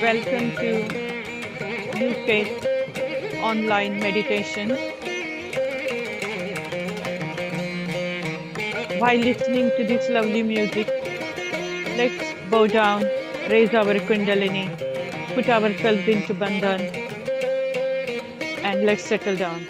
Welcome to UK online meditation. While listening to this lovely music, let's bow down, raise our Kundalini, put ourselves into Bandhan, and let's settle down.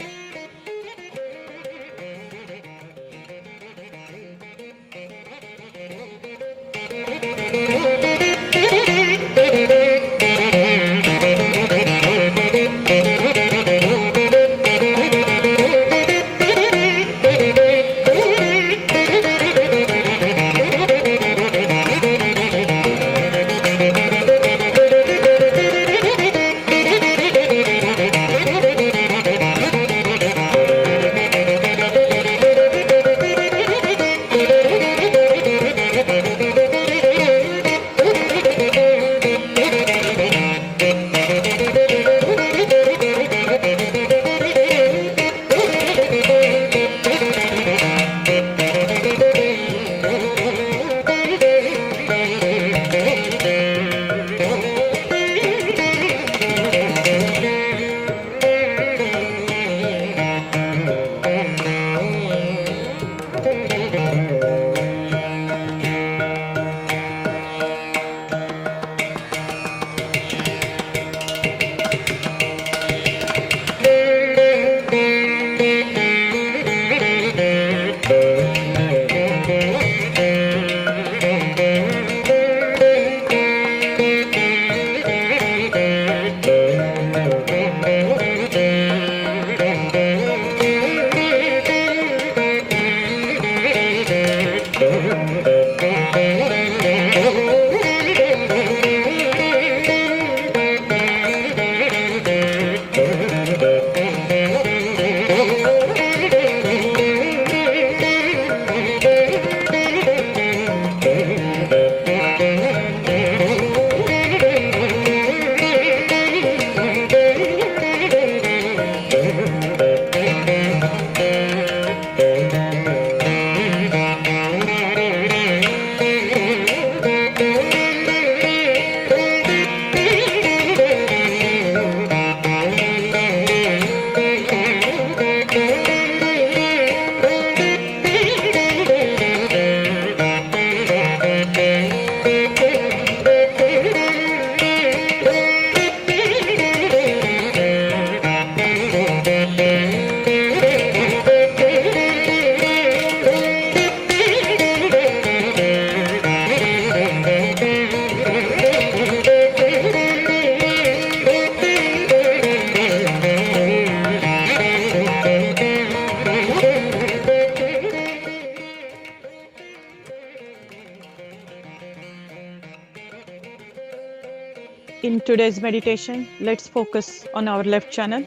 In today's meditation, let's focus on our left channel.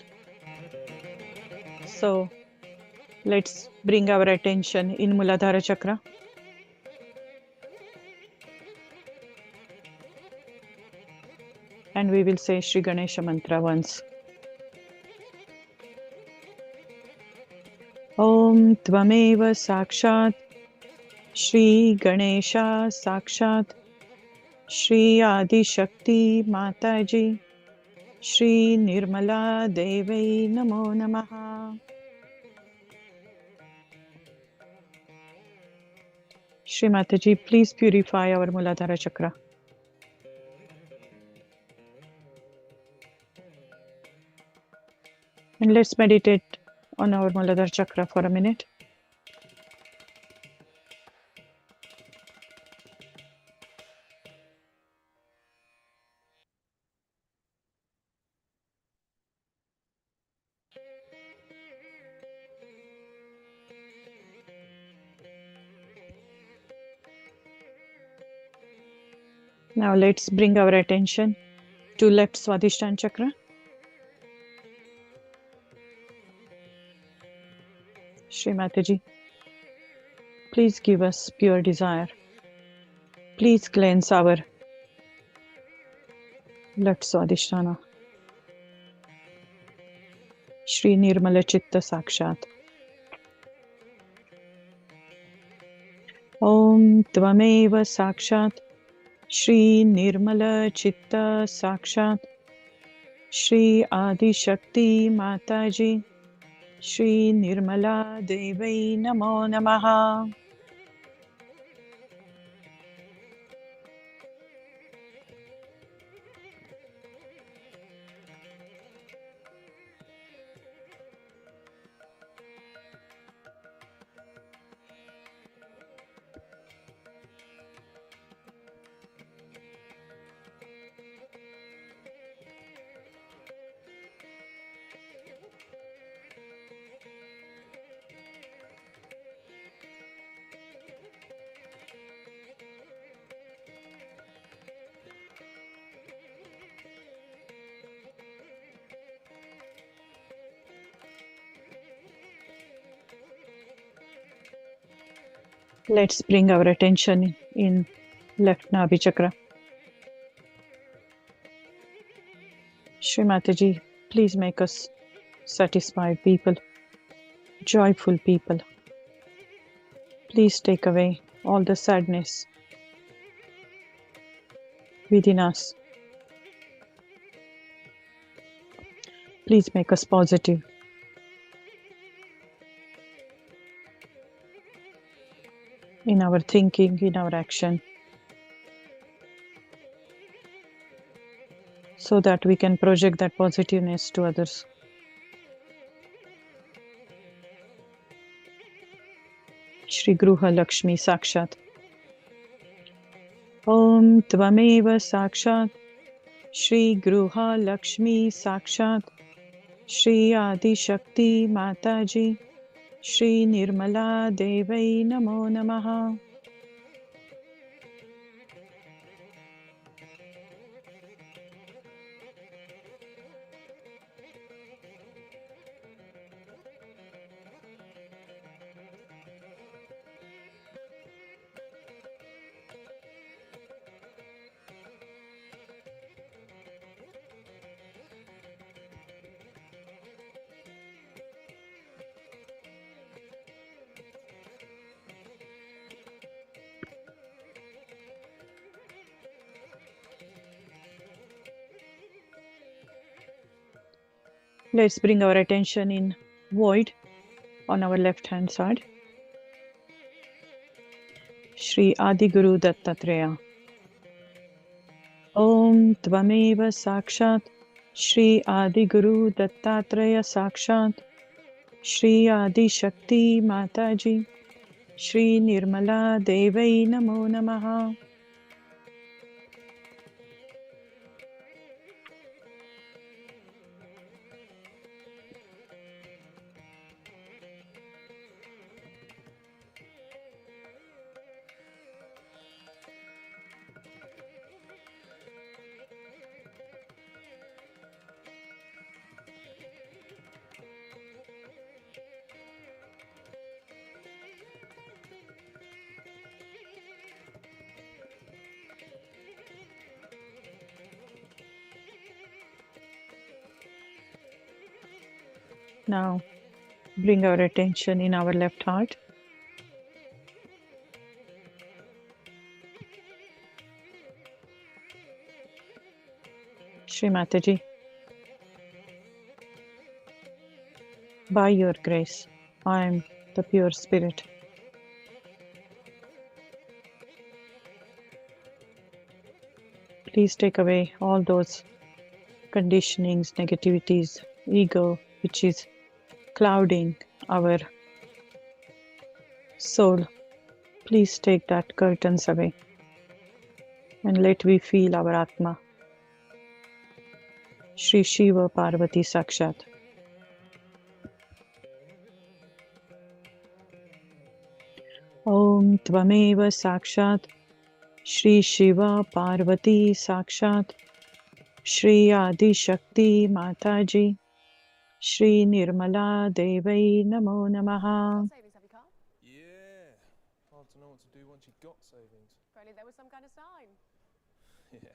So let's bring our attention in Muladhara Chakra. And we will say Shri Ganesha mantra once. Om Tvameva Sakshat Shri Ganesha Sakshat Shri Adi Shakti Mataji Shri Nirmala Devi Namo Namaha. Shri Mataji, please purify our Muladhara Chakra. And let's meditate on our Muladhara Chakra for a minute. Now let's bring our attention to left Swadhisthana Chakra. Shri Mataji, please give us pure desire. Please cleanse our left Swadhisthana. Shri Nirmala Chitta Sakshat. Om Tvameva Sakshat Shri Nirmala Chitta Sakshat Shri Adi Shakti Mataji Shri Nirmala Devai Namo Namaha. Let's bring our attention in left Nabhi Chakra. Shri Mataji, please make us satisfied people, joyful people. Please take away all the sadness within us. Please make us positive. In our thinking, in our action, so that we can project that positiveness to others. Shri Gruha Lakshmi Sakshat. Om Tvameva Sakshat Shri Gruha Lakshmi Sakshat Shri Adi Shakti Mataji Shri Nirmala Devai Namo Namaha. Let's bring our attention in void on our left hand side. Shri Adi Guru Dattatreya. Om Tvameva Sakshat Shri Adi Guru Dattatreya Sakshat Shri Adi Shakti Mataji Shri Nirmala Devai Namo Namaha. Now, bring our attention in our left heart. Shri Mataji, by your grace, I am the pure spirit. Please take away all those conditionings, negativities, ego, which is clouding our soul. Please take that curtains away and let we feel our Atma. Shri Shiva Parvati Sakshat. Om Tvameva Sakshat Shri Shiva Parvati Sakshat Shri Adi Shakti Mataji Shri Nirmala Devai Namo Namaha. Savings have you, Carl? Yeah. Hard to know what to do once you've got savings. If only there was some kind of sign. Yeah.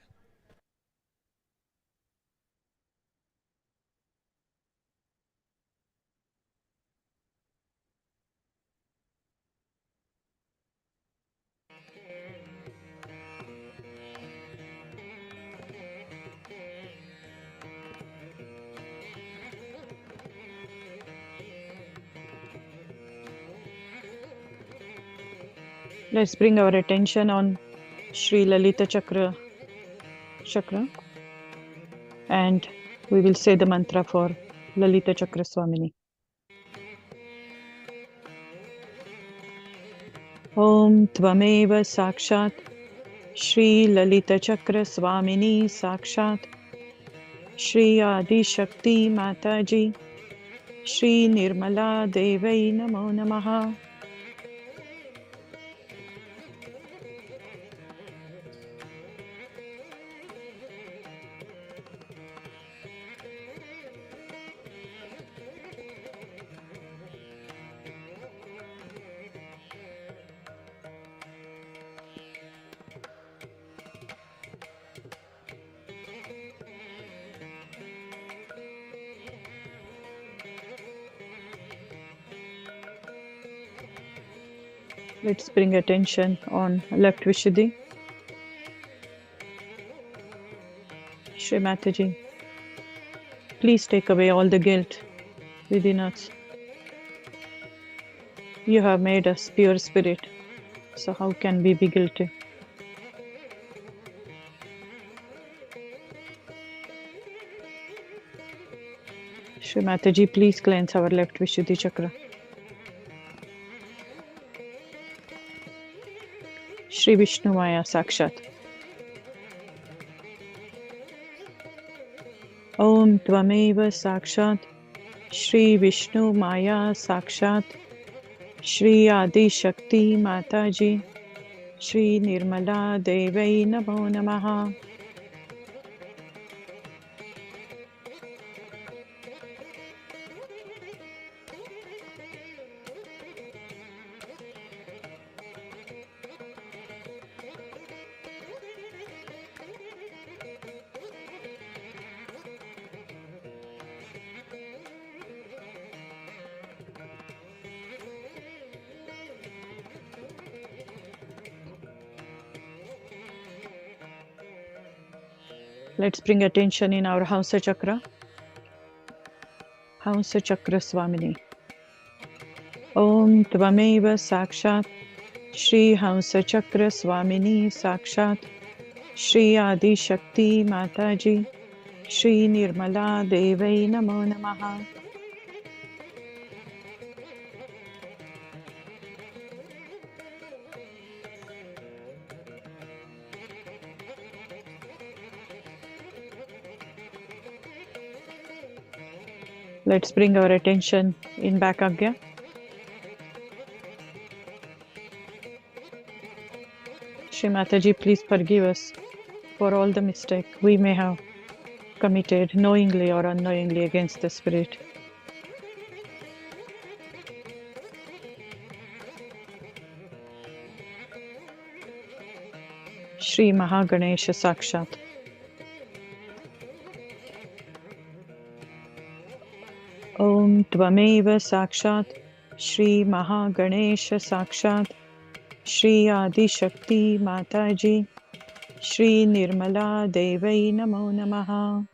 Let's bring our attention on Sri Lalita Chakra, and we will say the mantra for Lalita Chakra Swamini. Om Tvameva Sakshat Sri Lalita Chakra Swamini Sakshat Shri Adi Shakti Mataji Shri Nirmala Devai Namo Namaha. Let's bring attention on left Vishuddhi. Shri Mataji, please take away all the guilt within us. You have made us pure spirit, so how can we be guilty? Shri Mataji, please cleanse our left Vishuddhi Chakra. Shri Vishnu Maya Sakshat. Om Tvameva Sakshat Shri Vishnu Maya Sakshat Shri Adi Shakti Mataji Shri Nirmala Devai Namo Namaha. Let's bring attention in our Hamsa Chakra. Hamsa Chakra Swamini. Om Tvameva Sakshat Shri Hamsa Chakra Swamini Sakshat Shri Adi Shakti Mataji Shri Nirmala Devai Namo Namaha. Let's bring our attention in back Agya. Shri Mataji, please forgive us for all the mistake we may have committed knowingly or unknowingly against the spirit. Shri Mahaganesha Sakshat. Om Tvameva Sakshat Shri Mahaganesha Sakshat Shri Adi Shakti Mataji Shri Nirmala Devai Namo Namaha.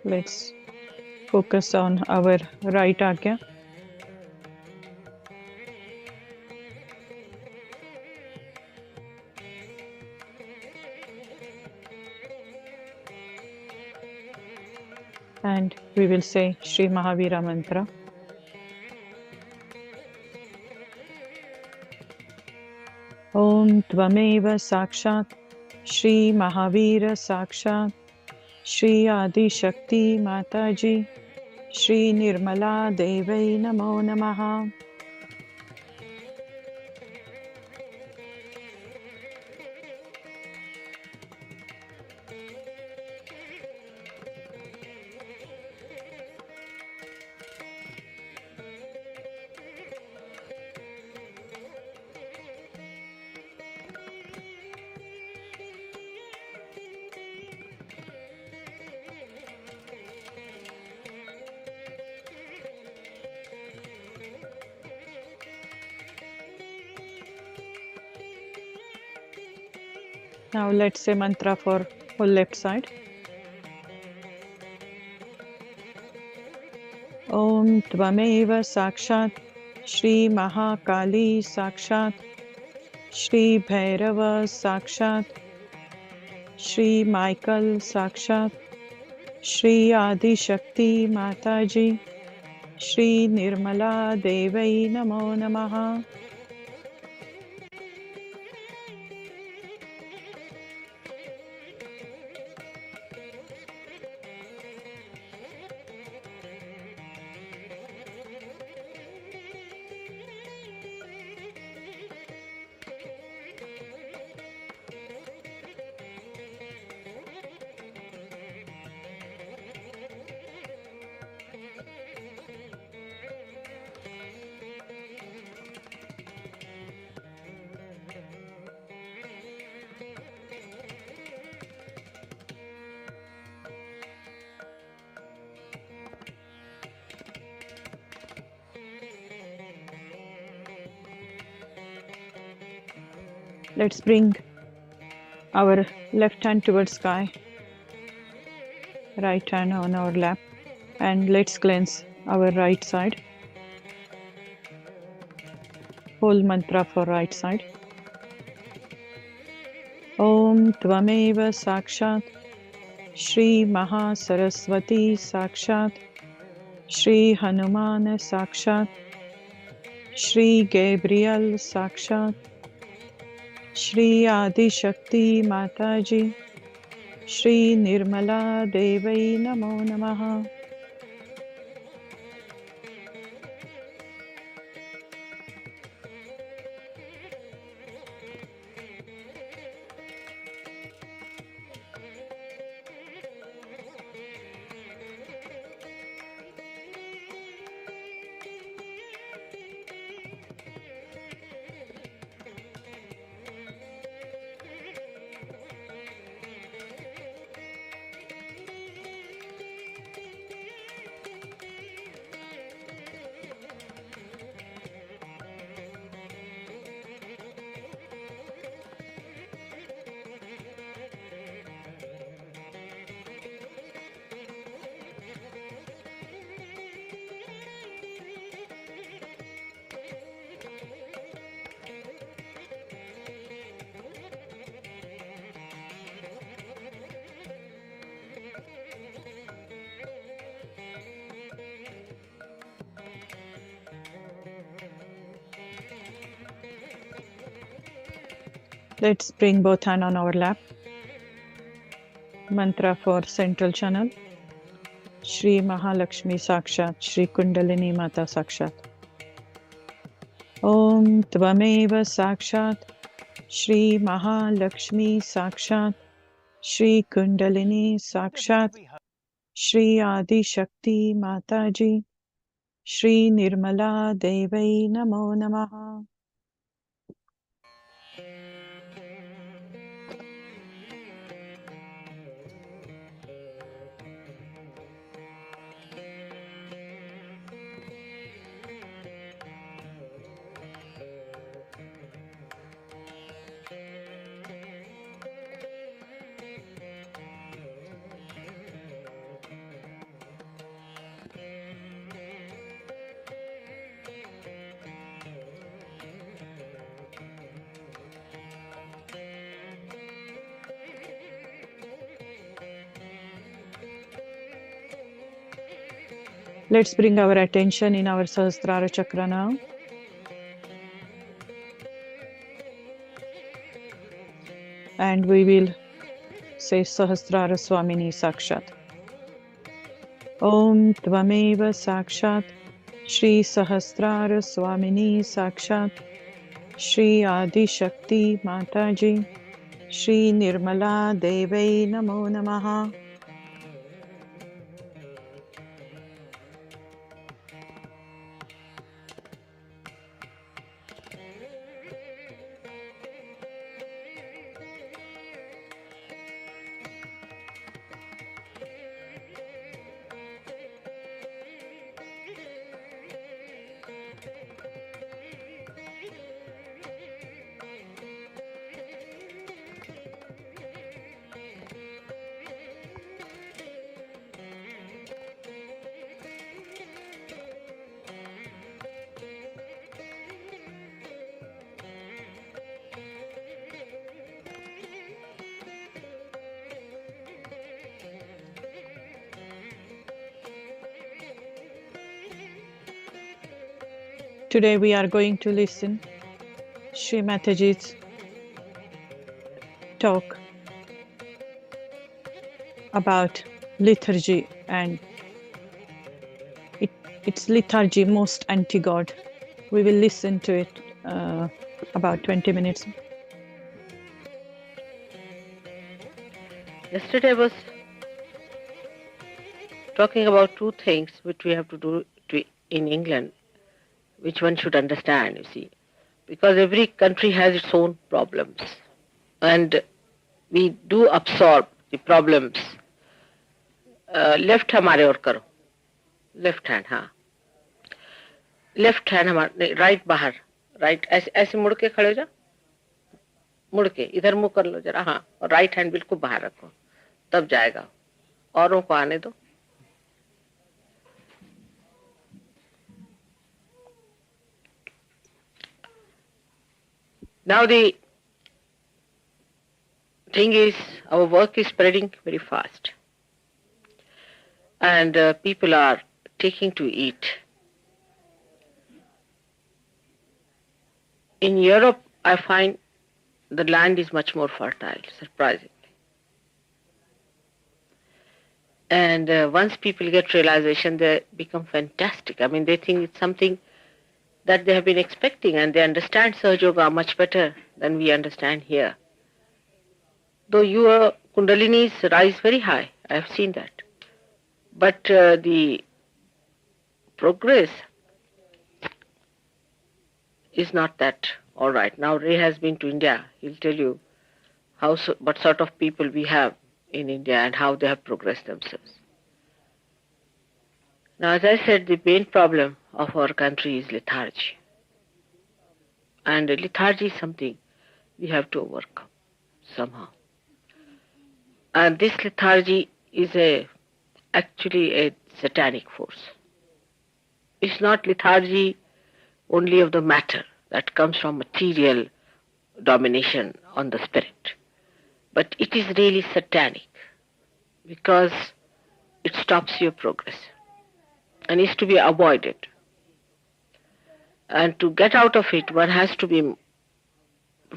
Let's focus on our right Agya. And we will say Shri Mahavira Mantra. Om Tvameva Sakshat Shri Mahavira Sakshat Shri Adi Shakti Mataji Shri Nirmala Devai Namo Namaha. Now let's say mantra for whole left side. Om Tvameva Sakshat Shri Mahakali Sakshat Shri Bhairava Sakshat Shri Michael Sakshat Shri Adi Shakti Mataji Shri Nirmala Devai Namo Namaha. Let's bring our left hand towards sky, right hand on our lap, and let's cleanse our right side. Whole mantra for right side. Om Tvameva Sakshat Shri Maha Saraswati Sakshat Shri Hanuman Sakshat Shri Gabriel Sakshat Shri Adi Shakti Mataji Shri Nirmala Devai Namo Namaha. Let's bring both hands on our lap. Mantra for central channel. Shri Mahalakshmi Sakshat, Shri Kundalini Mata Sakshat. Om Tvameva Sakshat, Shri Mahalakshmi Sakshat, Shri Kundalini Sakshat, Shri Adi Shakti Mataji, Shri Nirmala Devai Namo Namaha. Let's bring our attention in our Sahasrara Chakra now. And we will say Sahasrara Swamini Sakshat. Om Tvameva Sakshat, Shri Sahasrara Swamini Sakshat, Shri Adi Shakti Mataji, Shri Nirmala Devai Namo Namaha. Today we are going to listen Sri Mataji's talk about liturgy and its liturgy most anti-God. We will listen to it about 20 minutes. Yesterday I was talking about two things which we have to do in England, which one should understand, you see, because every country has its own problems, and we do absorb the problems. Left हमारे और करो, left hand, हाँ, left hand हमारे, right बाहर, right ऐसे ऐसे मुड़ के खड़े हो जा, मुड़ के इधर मुंह कर लो जरा, हाँ, और राइट हैंड बिल्कुल बाहर रखो, तब जाएगा, औरों को आने दो. Now the thing is, our work is spreading very fast, and people are taking to eat. In Europe, I find the land is much more fertile, surprisingly. And once people get realization, they become fantastic. I mean, they think it's something that they have been expecting, and they understand Sahaja Yoga much better than we understand here. Though your Kundalinis rise very high, I have seen that. But the progress is not that all right. Now Ray has been to India. He'll tell you what sort of people we have in India and how they have progressed themselves. Now, as I said, the main problem of our country is lethargy. And lethargy is something we have to overcome somehow. And this lethargy is actually a satanic force. It's not lethargy only of the matter that comes from material domination on the spirit, but it is really satanic because it stops your progress and is to be avoided. And to get out of it, one has to be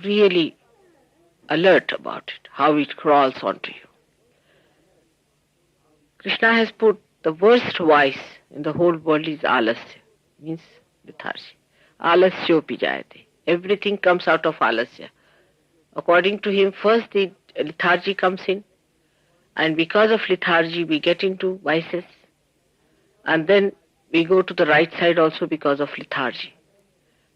really alert about it, how it crawls onto you. Krishna has put the worst vice in the whole world is alasya, means lethargy. Alasya pi jayate. Everything comes out of alasya. According to him, first the lethargy comes in, and because of lethargy we get into vices, and then we go to the right side also because of lethargy.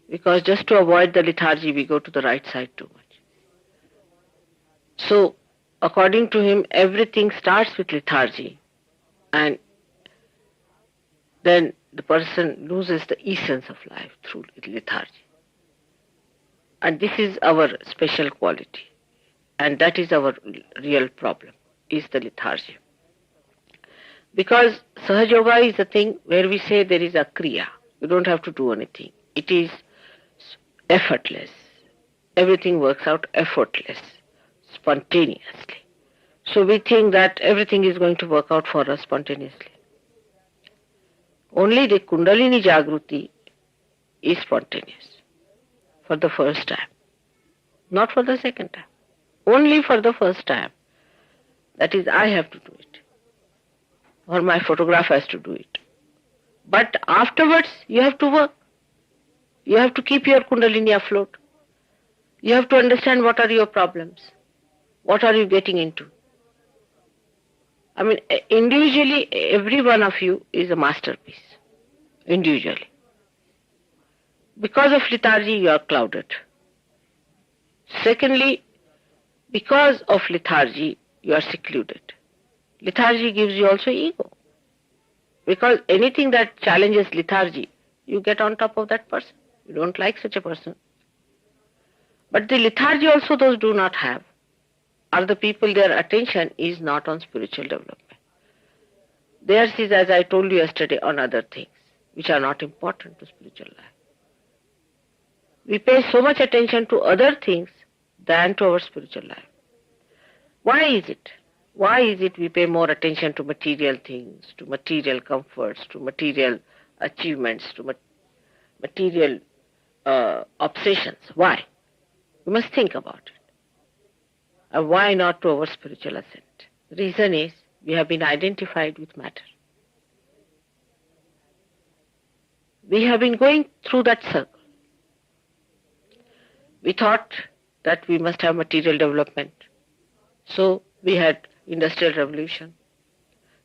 Because just to avoid the lethargy, we go to the right side too much. So, according to him, everything starts with lethargy, and then the person loses the essence of life through lethargy. And this is our special quality, and that is our real problem, is the lethargy. Because Sahaja Yoga is a thing where we say there is a kriya. You don't have to do anything. It is effortless. Everything works out effortless, spontaneously. So we think that everything is going to work out for us spontaneously. Only the Kundalini Jagruti is spontaneous for the first time, not for the second time. Only for the first time. That is, I have to do it, or my photographer has to do it. But afterwards, you have to work. You have to keep your Kundalini afloat. You have to understand what are your problems. What are you getting into? I mean, individually, every one of you is a masterpiece. Individually. Because of lethargy, you are clouded. Secondly, because of lethargy, you are secluded. Lethargy gives you also ego. Because anything that challenges lethargy, you get on top of that person. You don't like such a person. But the lethargy also those do not have are the people their attention is not on spiritual development. Theirs is, as I told you yesterday, on other things which are not important to spiritual life. We pay so much attention to other things than to our spiritual life. Why is it? Why is it we pay more attention to material things, to material comforts, to material achievements, material obsessions. Why? We must think about it. And why not to our spiritual ascent? The reason is we have been identified with matter. We have been going through that circle. We thought that we must have material development. So we had industrial revolution.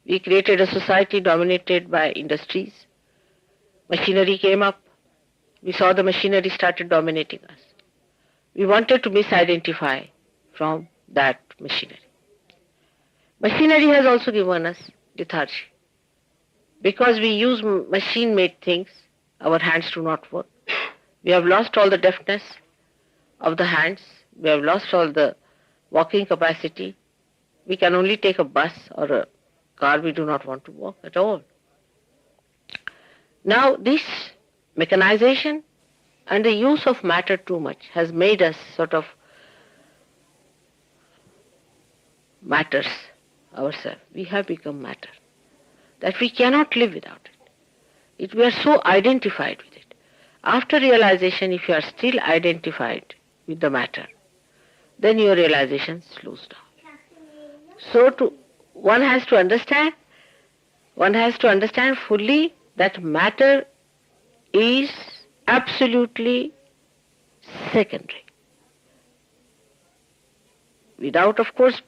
We created a society dominated by industries. Machinery came up. We saw the machinery started dominating us. We wanted to misidentify from that machinery. Machinery has also given us lethargy. Because we use machine-made things, our hands do not work. We have lost all the deftness of the hands. We have lost all the walking capacity. We can only take a bus or a car. We do not want to walk at all. Now this mechanization and the use of matter too much has made us sort of matters ourselves. We have become matter, that we cannot live without it. We are so identified with it. After realization, if you are still identified with the matter, then your realization slows down. So one has to understand fully that matter is absolutely secondary. Without, of course,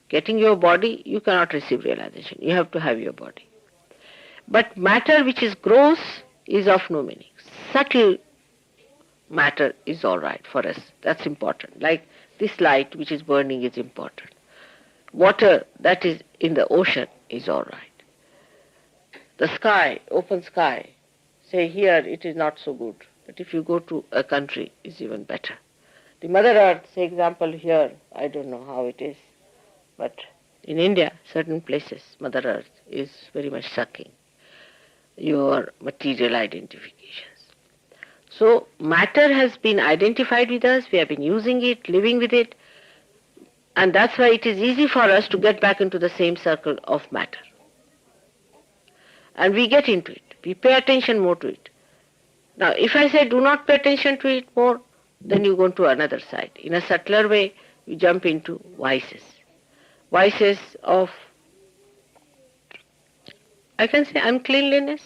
getting your body, you cannot receive realization. You have to have your body. But matter which is gross is of no meaning. Subtle matter is all right for us. That's important. Like this light which is burning is important. Water that is in the ocean is all right. The sky, open sky, say here it is not so good. But if you go to a country, it's even better. The Mother Earth, say example here, I don't know how it is, but in India, certain places, Mother Earth is very much sucking your material identifications. So matter has been identified with us, we have been using it, living with it, and that's why it is easy for us to get back into the same circle of matter. And we get into it, we pay attention more to it. Now if I say do not pay attention to it more, then you go to another side. In a subtler way, you jump into vices. Vices of, I can say, uncleanliness,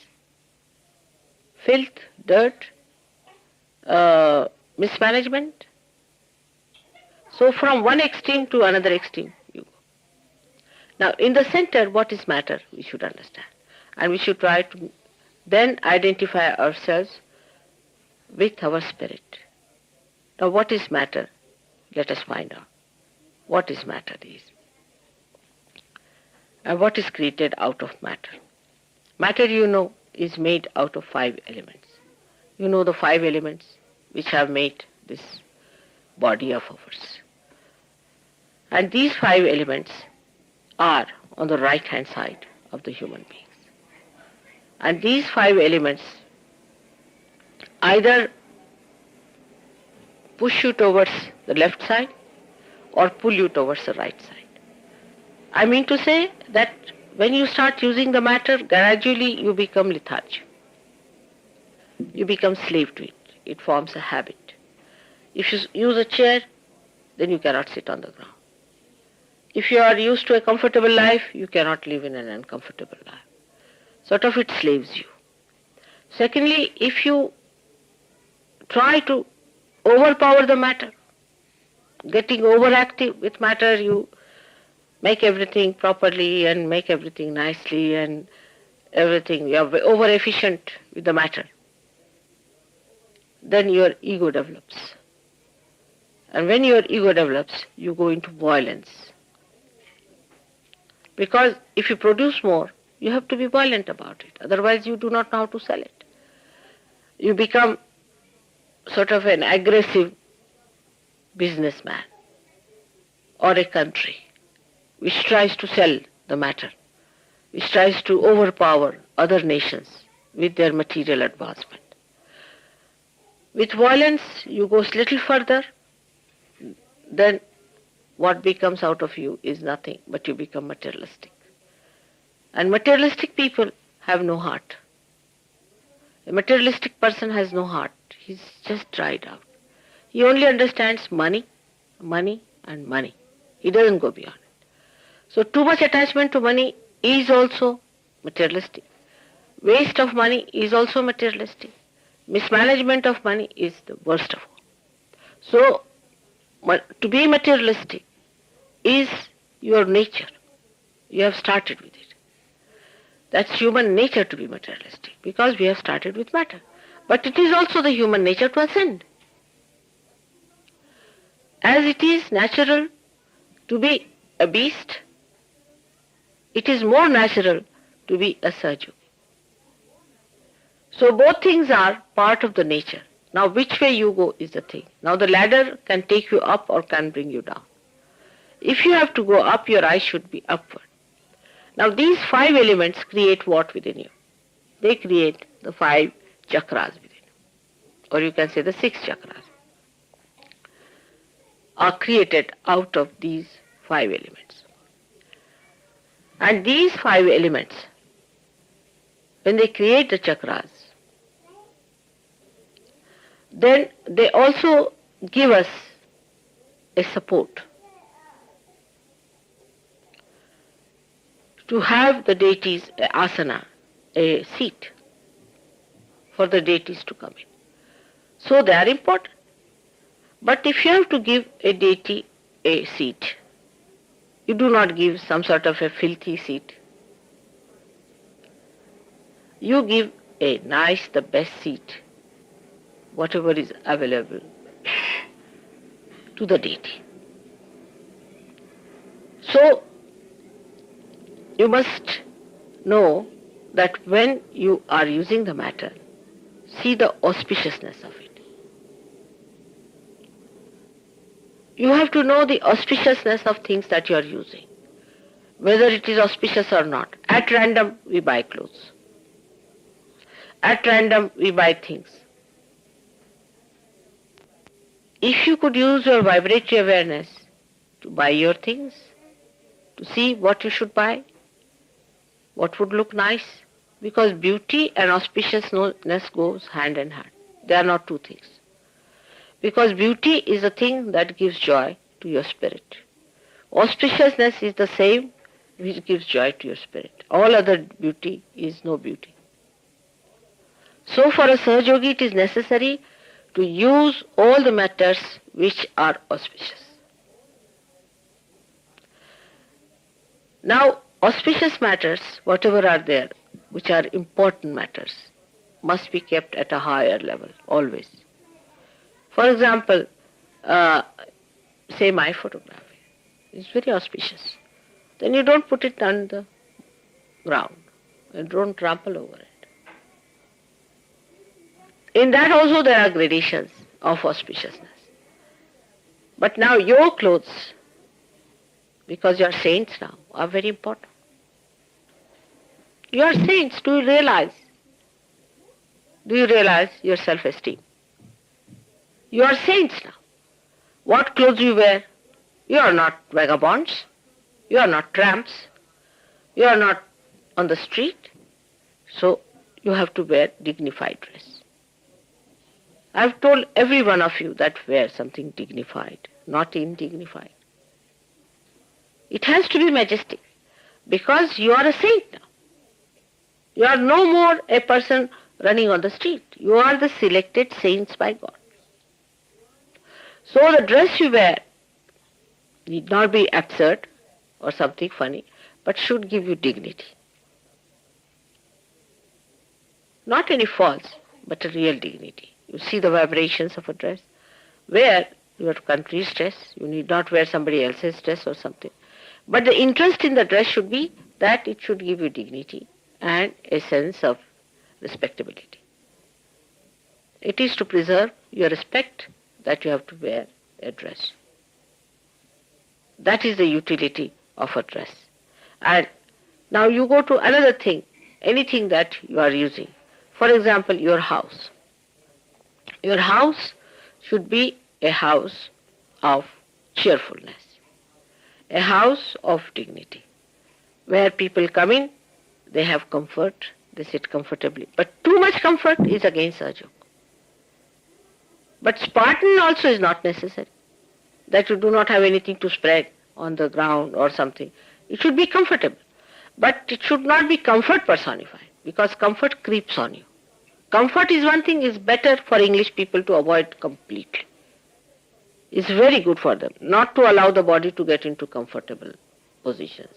filth, dirt, mismanagement. So from one extreme to another extreme you go. Now in the center, what is matter, we should understand. And we should try to then identify ourselves with our spirit. Now what is matter? Let us find out. What is matter is. And what is created out of matter? Matter, you know, is made out of 5 elements. You know the 5 elements which have made this body of ours. And these 5 elements are on the right hand side of the human beings. And these 5 elements either push you towards the left side or pull you towards the right side. I mean to say that when you start using the matter, gradually you become lethargic. You become slave to it. It forms a habit. If you use a chair, then you cannot sit on the ground. If you are used to a comfortable life, you cannot live in an uncomfortable life. Sort of it slaves you. Secondly, if you try to overpower the matter, getting overactive with matter, you make everything properly and make everything nicely and everything, you are over efficient with the matter, then your ego develops. And when your ego develops, you go into violence. Because if you produce more, you have to be violent about it. Otherwise you do not know how to sell it. You become sort of an aggressive businessman or a country which tries to sell the matter, which tries to overpower other nations with their material advancement. With violence, you go a little further, then what becomes out of you is nothing, but you become materialistic. And materialistic people have no heart. A materialistic person has no heart. He's just dried out. He only understands money, money, and money. He doesn't go beyond it. So too much attachment to money is also materialistic. Waste of money is also materialistic. Mismanagement of money is the worst of all. So to be materialistic is your nature. You have started with it. That's human nature to be materialistic because we have started with matter. But it is also the human nature to ascend. As it is natural to be a beast, it is more natural to be a SYUK. So both things are part of the nature. Now which way you go is the thing. Now the ladder can take you up or can bring you down. If you have to go up, your eyes should be upward. Now these 5 elements create what within you? They create the 5 chakras within you. Or you can say the 6 chakras are created out of these 5 elements. And these 5 elements, when they create the chakras, then they also give us a support to have the deities, a asana, a seat for the deities to come in. So they are important. But if you have to give a deity a seat, you do not give some sort of a filthy seat. You give a nice, the best seat, whatever is available, to the deity. So, you must know that when you are using the matter, see the auspiciousness of it. You have to know the auspiciousness of things that you are using, whether it is auspicious or not. At random, we buy clothes. At random, we buy things. If you could use your vibratory awareness to buy your things, to see what you should buy, what would look nice, because beauty and auspiciousness goes hand in hand. They are not two things. Because beauty is a thing that gives joy to your spirit. Auspiciousness is the same which gives joy to your spirit. All other beauty is no beauty. So for a Sahajogi it is necessary to use all the matters which are auspicious. Now, auspicious matters, whatever are there, which are important matters, must be kept at a higher level, always. For example, say my photography is very auspicious. Then you don't put it on the ground and don't trample over it. In that also there are gradations of auspiciousness. But now your clothes, because you are saints now, are very important. You are saints, do you realize? Do you realize your self-esteem? You are saints now. What clothes you wear? You are not vagabonds. You are not tramps. You are not on the street. So you have to wear dignified dress. I have told every one of you that wear something dignified, not indignified. It has to be majestic because you are a saint now. You are no more a person running on the street. You are the selected saints by God. So the dress you wear need not be absurd or something funny, but should give you dignity. Not any false, but a real dignity. You see the vibrations of a dress. Wear your country's dress. You need not wear somebody else's dress or something. But the interest in the dress should be that it should give you dignity and a sense of respectability. It is to preserve your respect that you have to wear a dress. That is the utility of a dress. And now you go to another thing, anything that you are using. For example, your house. Your house should be a house of cheerfulness, a house of dignity, where people come in, they have comfort, they sit comfortably. But too much comfort is against SYUK. But Spartan also is not necessary, that you do not have anything to spread on the ground or something. It should be comfortable. But it should not be comfort personified, because comfort creeps on you. Comfort is one thing, is better for English people to avoid completely. It's very good for them not to allow the body to get into comfortable positions.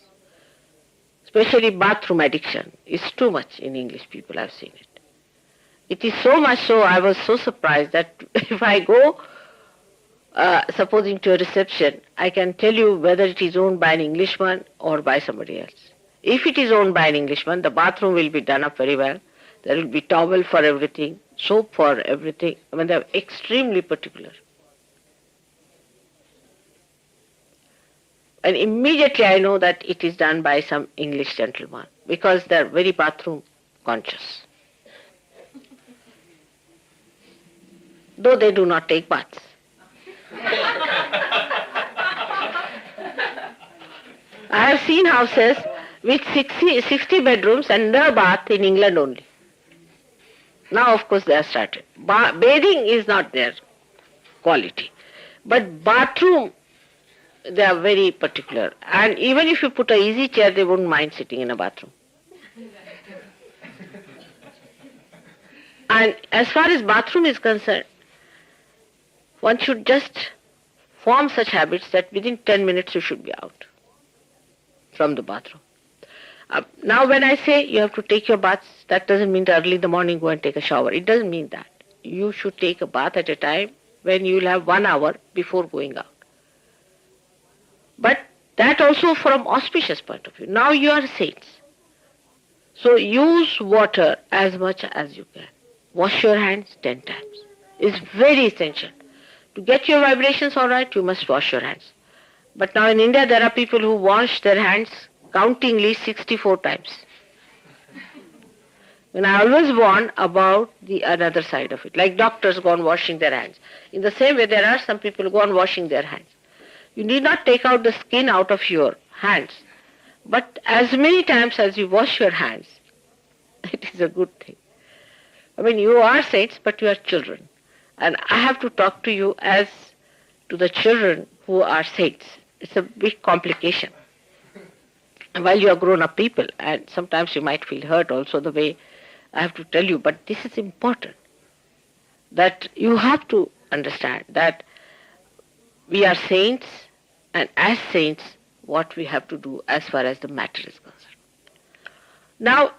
Especially bathroom addiction is too much in English people, I've seen it. It is so much so, I was so surprised that if I go, supposing to a reception, I can tell you whether it is owned by an Englishman or by somebody else. If it is owned by an Englishman, the bathroom will be done up very well. There will be towel for everything, soap for everything. I mean, they are extremely particular. And immediately I know that it is done by some English gentleman, because they are very bathroom conscious. Though they do not take baths. I have seen houses with 60 bedrooms and no bath in England only. Now, of course, they have started. Bathing is not their quality. But bathroom, they are very particular. And even if you put an easy chair, they wouldn't mind sitting in a bathroom. And as far as bathroom is concerned, one should just form such habits that within 10 minutes you should be out from the bathroom. Now when I say you have to take your baths, that doesn't mean that early in the morning go and take a shower. It doesn't mean that. You should take a bath at a time when you will have 1 hour before going out. But that also from auspicious point of view. Now you are saints. So use water as much as you can. Wash your hands 10 times. It's very essential. To get your vibrations all right, you must wash your hands. But now in India, there are people who wash their hands countingly 64 times. And I always warn about the another side of it. Like doctors go on washing their hands. In the same way, there are some people who go on washing their hands. You need not take out the skin out of your hands. But as many times as you wash your hands, it is a good thing. I mean, you are saints, but you are children. And I have to talk to you as to the children who are saints. It's a big complication. And while you are grown-up people, and sometimes you might feel hurt also the way I have to tell you, but this is important. That you have to understand that we are saints, and as saints, what we have to do as far as the matter is concerned. Now,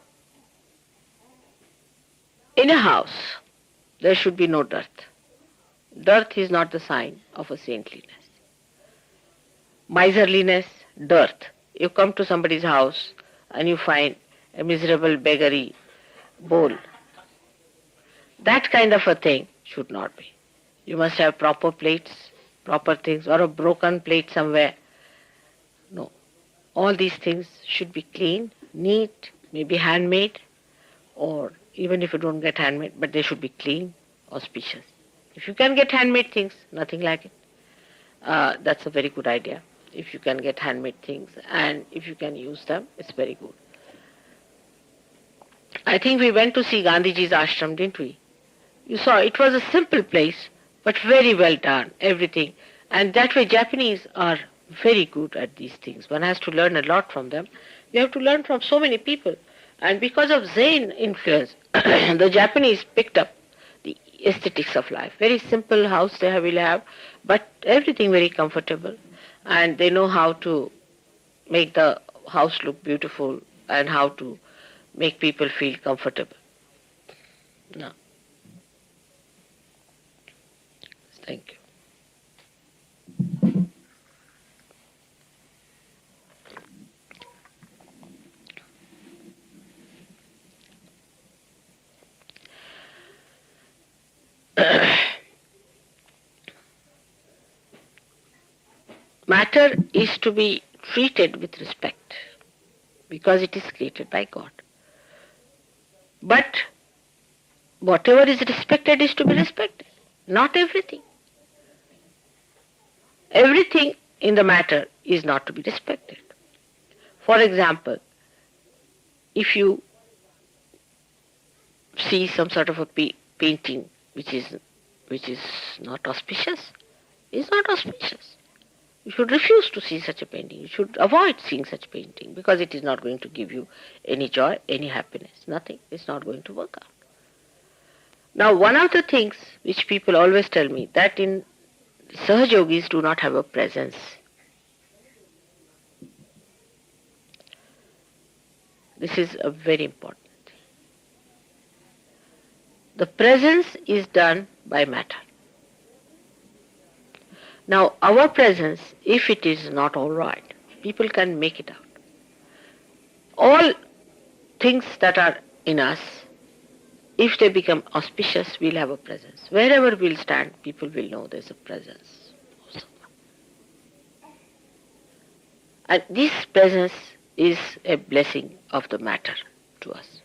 in a house, there should be no dirt. Dirt is not the sign of a saintliness. Miserliness, dirt. You come to somebody's house and you find a miserable beggary bowl. That kind of a thing should not be. You must have proper plates, proper things, or a broken plate somewhere. No. All these things should be clean, neat, maybe handmade, or even if you don't get handmade, but they should be clean, auspicious. If you can get handmade things, nothing like it. That's a very good idea. If you can get handmade things and if you can use them, it's very good. I think we went to see Gandhiji's ashram, didn't we? You saw it was a simple place, but very well done, everything. And that way Japanese are very good at these things. One has to learn a lot from them. You have to learn from so many people. And because of Zen influence, the Japanese picked up the aesthetics of life. Very simple house they will have, but everything very comfortable. And they know how to make the house look beautiful and how to make people feel comfortable. No. Thank you. Matter is to be treated with respect because it is created by God. But whatever is respected is to be respected, not everything. Everything in the matter is not to be respected. For example, if you see some sort of a painting which is not auspicious, is not auspicious. You should refuse to see such a painting. You should avoid seeing such painting because it is not going to give you any joy, any happiness, nothing. It's not going to work out. Now, one of the things which people always tell me that in Sahaj Yogis do not have a presence. This is a very important thing. The presence is done by matter. Now, our presence, if it is not all right, people can make it out. All things that are in us, if they become auspicious, we'll have a presence. Wherever we'll stand, people will know there's a presence of someone. And this presence is a blessing of the matter to us.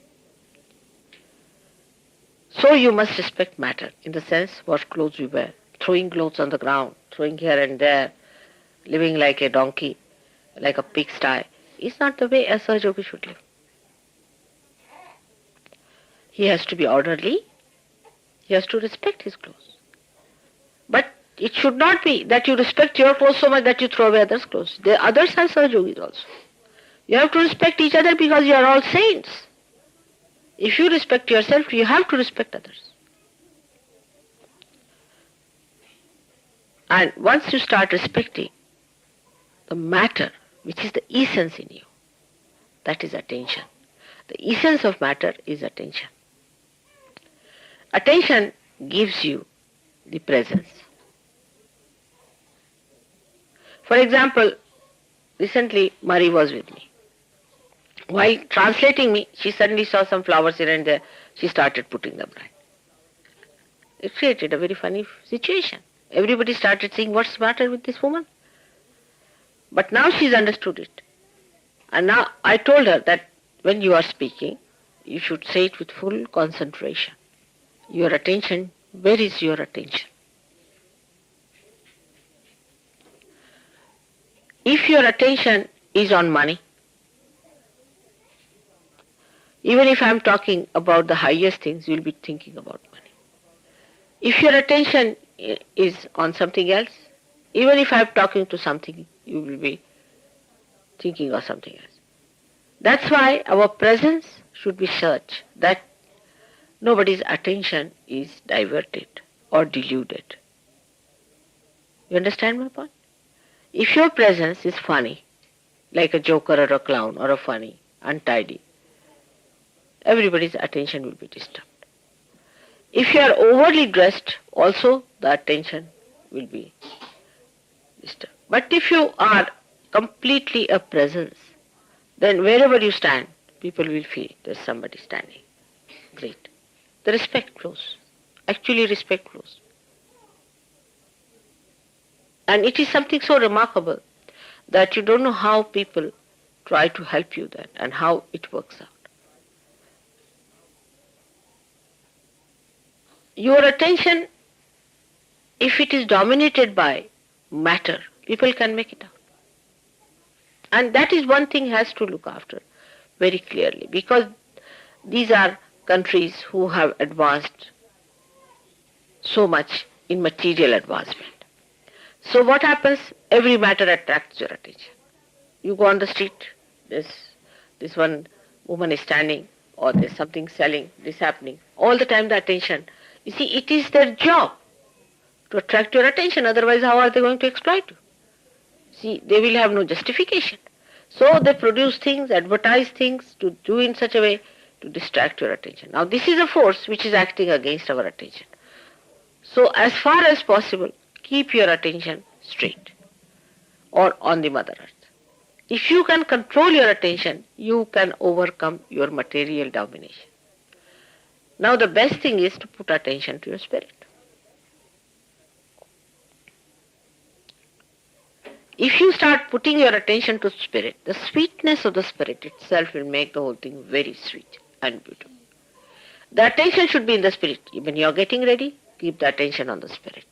So you must respect matter in the sense what clothes you wear. Throwing clothes on the ground, throwing here and there, living like a donkey, like a pigsty, is not the way a Sahaj Yogi should live. He has to be orderly, he has to respect his clothes. But it should not be that you respect your clothes so much that you throw away others' clothes. The others are Sahaj Yogis also. You have to respect each other because you are all saints. If you respect yourself, you have to respect others. And once you start respecting the matter, which is the essence in you, that is attention. The essence of matter is attention. Attention gives you the presence. For example, recently Marie was with me. While translating me, she suddenly saw some flowers here and there. She started putting them right. It created a very funny situation. Everybody started saying, what's the matter with this woman? But now she's understood it. And now I told her that when you are speaking, you should say it with full concentration. Your attention, where is your attention? If your attention is on money, even if I'm talking about the highest things, you'll be thinking about money. If your attention is on something else, even if I'm talking to something, you will be thinking of something else. That's why our presence should be such that nobody's attention is diverted or deluded. You understand my point? If your presence is funny, like a joker or a clown or a funny, untidy, everybody's attention will be disturbed. If you are overly dressed, also the attention will be disturbed. But if you are completely a presence, then wherever you stand, people will feel there's somebody standing. Great. The respect flows. Actually respect flows. And it is something so remarkable that you don't know how people try to help you then and how it works out. Your attention, if it is dominated by matter, people can make it out. And that is one thing has to look after very clearly, because these are countries who have advanced so much in material advancement. So what happens? Every matter attracts your attention. You go on the street, this one woman is standing, or there's something selling, this happening. All the time the attention. You see, it is their job to attract your attention, otherwise how are they going to exploit you? See, they will have no justification. So they produce things, advertise things, to do in such a way to distract your attention. Now this is a force which is acting against our attention. So as far as possible, keep your attention straight or on the Mother Earth. If you can control your attention, you can overcome your material domination. Now the best thing is to put attention to your spirit. If you start putting your attention to spirit, the sweetness of the spirit itself will make the whole thing very sweet and beautiful. The attention should be in the spirit. When you are getting ready, keep the attention on the spirit.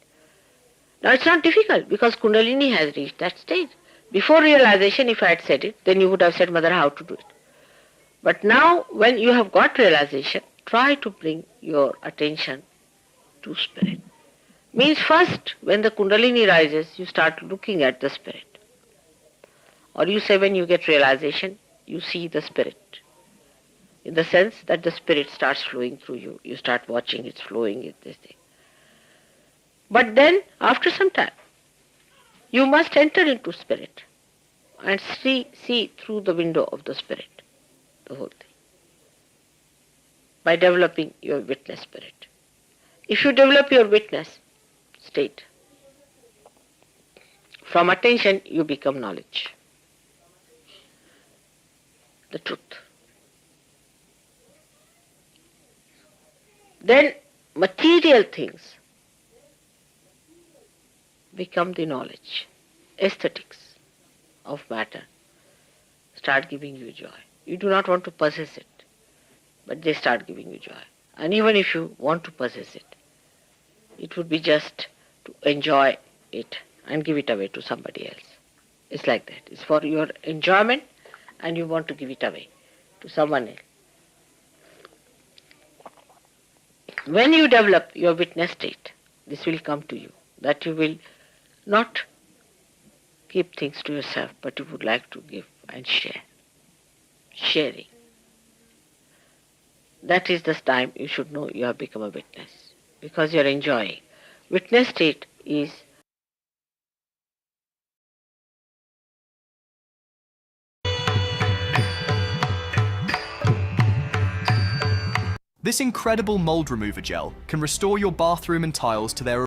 Now it's not difficult because Kundalini has reached that stage. Before realization, if I had said it, then you would have said, Mother, how to do it. But now when you have got realization, try to bring your attention to spirit. Means first, when the Kundalini rises, you start looking at the spirit. Or you say when you get realization, you see the spirit. In the sense that the spirit starts flowing through you. You start watching it's flowing, this thing. But then, after some time, you must enter into spirit and see through the window of the spirit, the whole thing, by developing your witness spirit. If you develop your witness state, from attention you become knowledge, the truth. Then material things become the knowledge. Aesthetics of matter start giving you joy. You do not want to possess it, but they start giving you joy. And even if you want to possess it, it would be just to enjoy it and give it away to somebody else. It's like that. It's for your enjoyment and you want to give it away to someone else. When you develop your witness state, this will come to you, that you will not keep things to yourself, but you would like to give and share. Sharing. That is the time you should know you have become a witness, because you are enjoying. Witness state is This incredible mold remover gel can restore your bathroom and tiles to their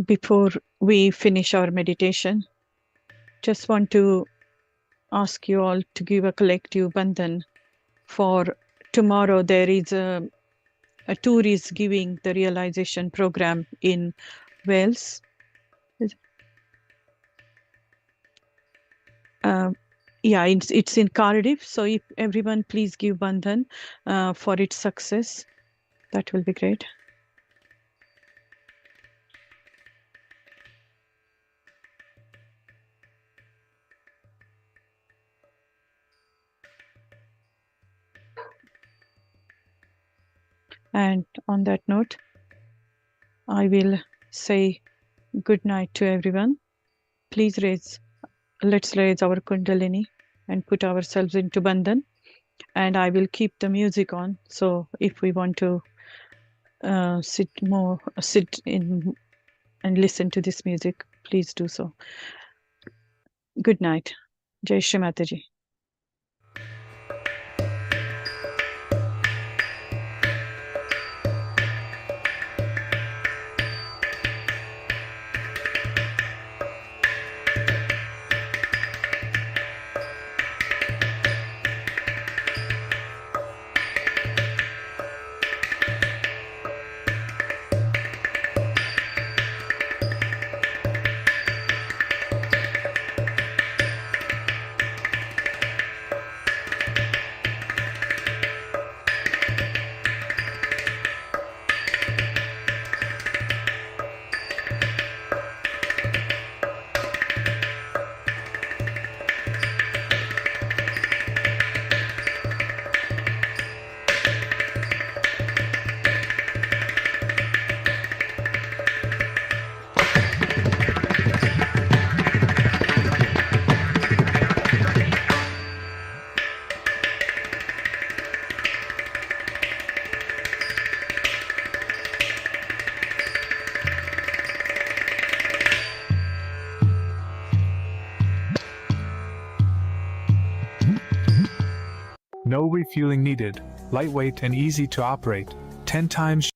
before we finish our meditation, just want to ask you all to give a collective bandhan for tomorrow. There is a tour is giving the realization program in Wales. Yeah, it's in Cardiff. So if everyone please give bandhan for its success, that will be great. And on that note, I will say good night to everyone. Please let's raise our Kundalini and put ourselves into bandhan. And I will keep the music on. So if we want to sit in and listen to this music, please do so. Good night. Jai Shri Mataji. No refueling needed, lightweight and easy to operate, 10 times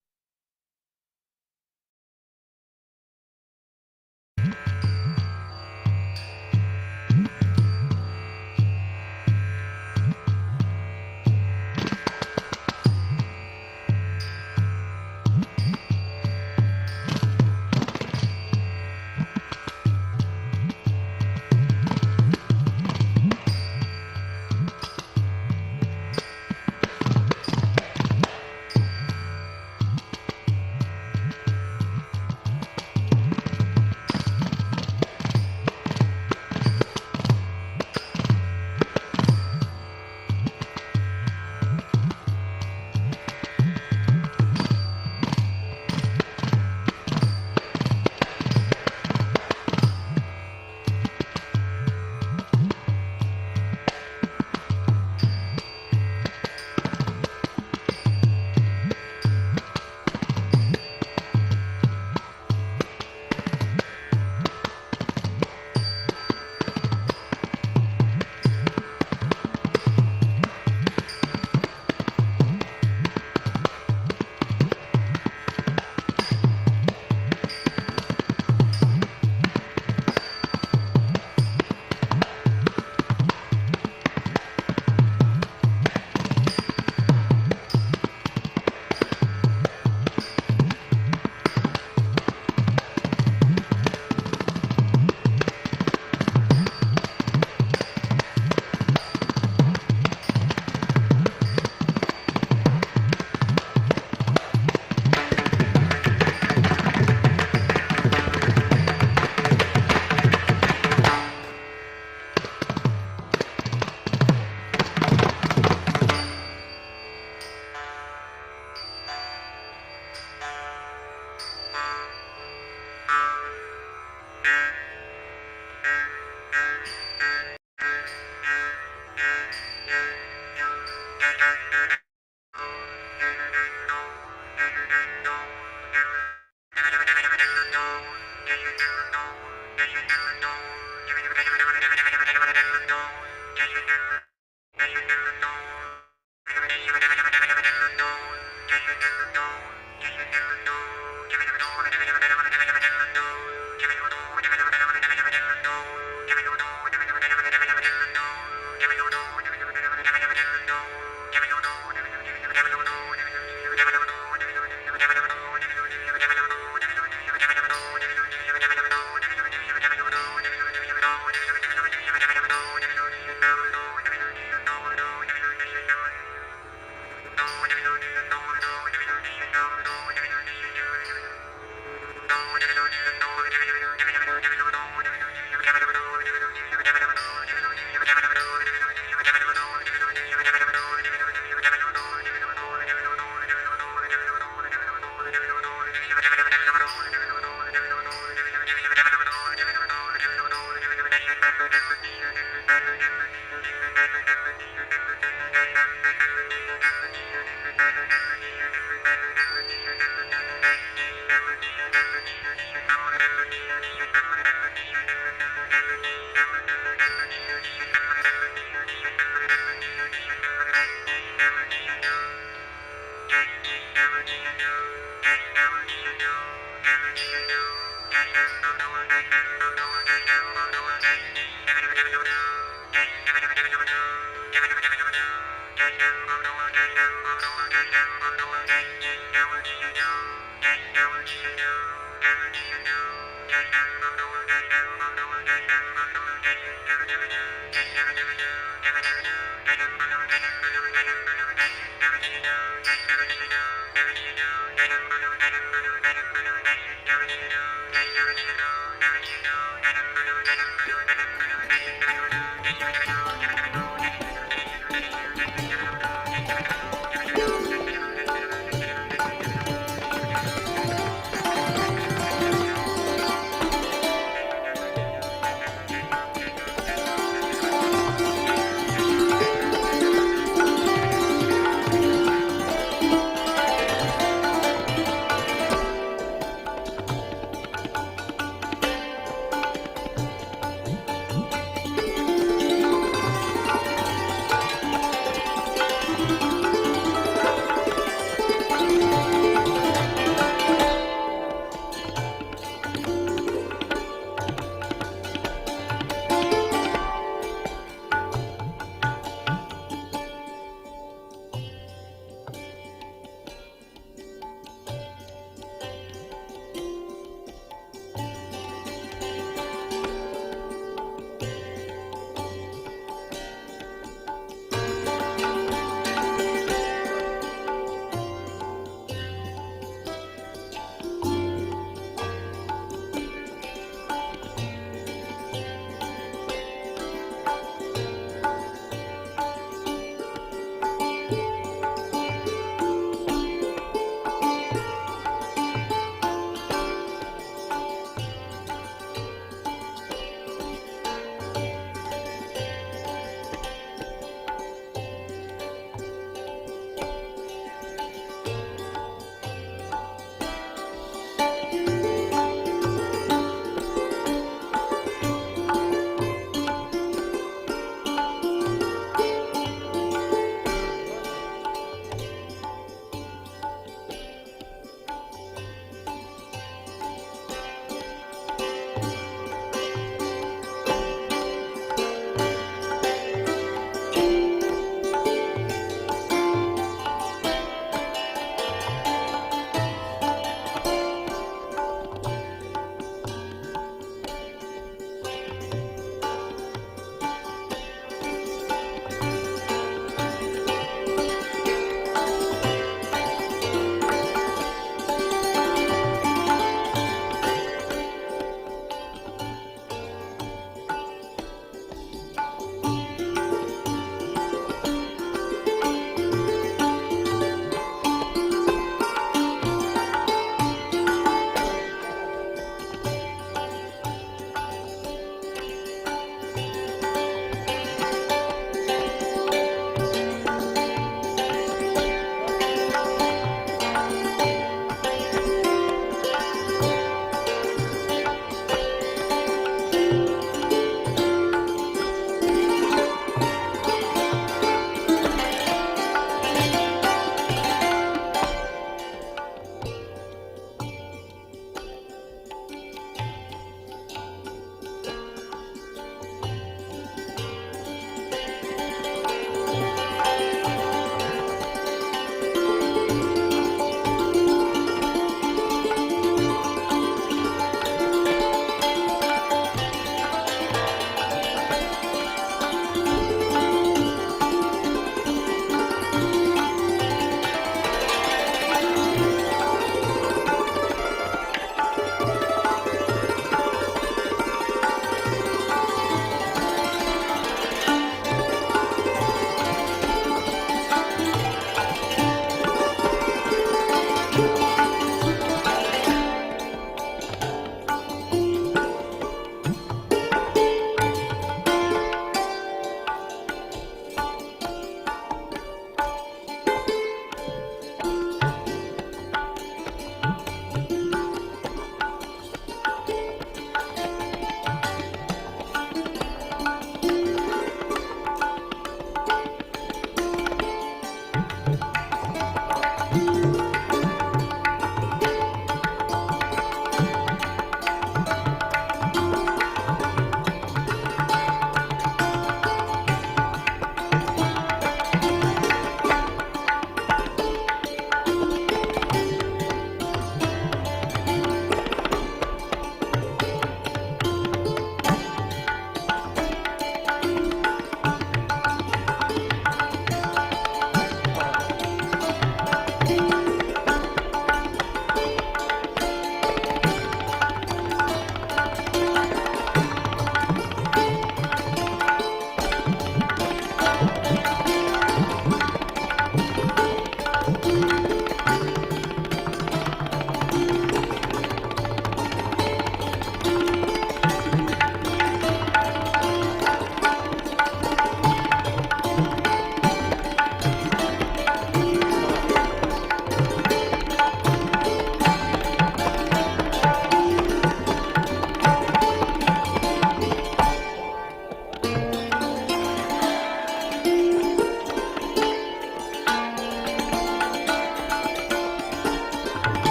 No.